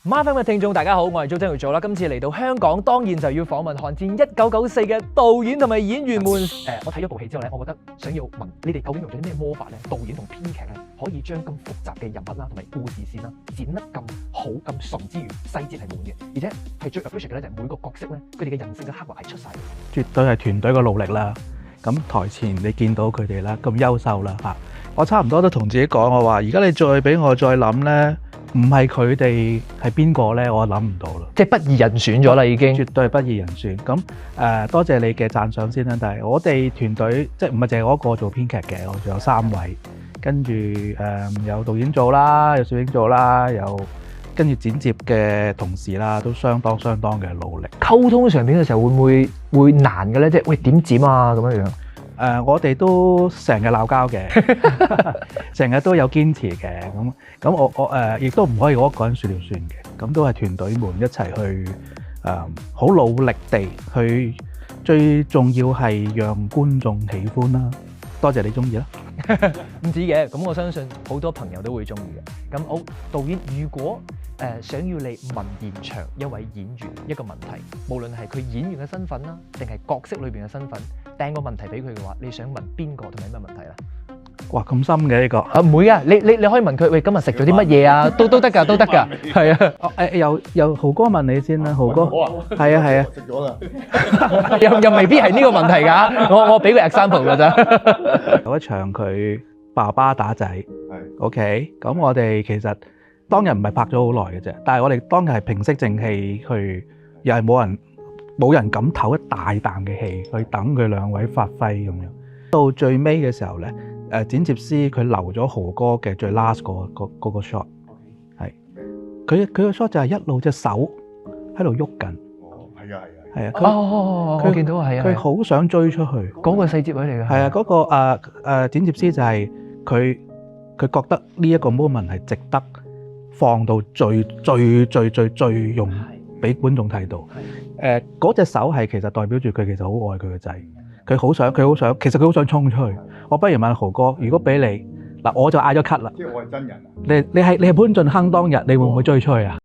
MyFM 嘅聽眾大家好，我係周振耀做啦。今次嚟到香港，當然就要訪問寒戰1994嘅導演同埋演員們。我睇咗部戲之後咧，我覺得想要問你哋究竟用咗啲咩魔法咧？導演同編劇咧，可以將咁複雜嘅人物啦同埋故事線啦剪得咁好咁順之餘，細節係滿嘅，而且係最 appreciate 嘅咧就係每個角色咧，佢哋嘅人性嘅刻畫係出晒嘅。絕對係團隊嘅努力啦。咁台前你見到佢哋啦，咁優秀啦嚇。我差唔多都同自己講，我話而家你再俾我再諗咧。唔係佢哋係邊個咧？我諗唔到啦，即係不二人選咗啦，已經絕對係不二人選。咁多謝你嘅讚賞先啦。但係我哋團隊即係唔係淨係我一個做編劇嘅，我仲有3位，跟住有導演組啦，有攝影組啦，有跟住剪接嘅同事啦，都相當嘅努力。溝通上邊嘅時候會難嘅咧，即係喂點剪啊咁樣樣。我哋都成日鬧交嘅，成日都有堅持嘅。咁我亦都唔可以我一個人説了算嘅。咁都係團隊們一齊去好努力地去，最重要係讓觀眾喜歡啦。多謝你中意啦。唔止嘅，咁我相信好多朋友都會中意嘅。咁好，導演如果想要你問現場一位演員一個問題，無論係佢演員嘅身份啦，定係角色裏邊嘅身份，掟個問題俾佢嘅話，你想問邊個同埋咩問題咧？哇，咁深嘅呢個唔會啊！你可以問佢，喂，今日食咗啲乜嘢啊？都得㗎，係啊。由豪哥問你先啦，豪哥。係啊。食咗啦。又未必係呢個問題㗎。我俾個 example 㗎咋。有一場佢爸爸打仔。係。OK，咁我哋其實當日唔係拍咗好耐嘅啫，但係我哋當日係平息靜氣去，又係冇人敢唞一大啖嘅氣去等佢兩位發揮咁樣。到最尾嘅時候咧，剪接師佢留咗豪哥嘅最 last 嗰個 shot， 係佢個 shot 就係一路隻手喺度喐緊。哦，係啊。係啊。我見到係啊。佢好想追出去。嗰個細節位嚟㗎。係啊，嗰個剪接師就係佢覺得呢一個 moment 係值得放到最用俾觀眾睇到。嗰隻手係其實代表住佢其實好愛佢個仔，佢好想，其實佢好想衝出去。我不如問豪哥，如果俾你嗱，我就嗌咗 cut 啦。即係我係真人啊！你係潘俊亨當日，你會唔會追出去啊？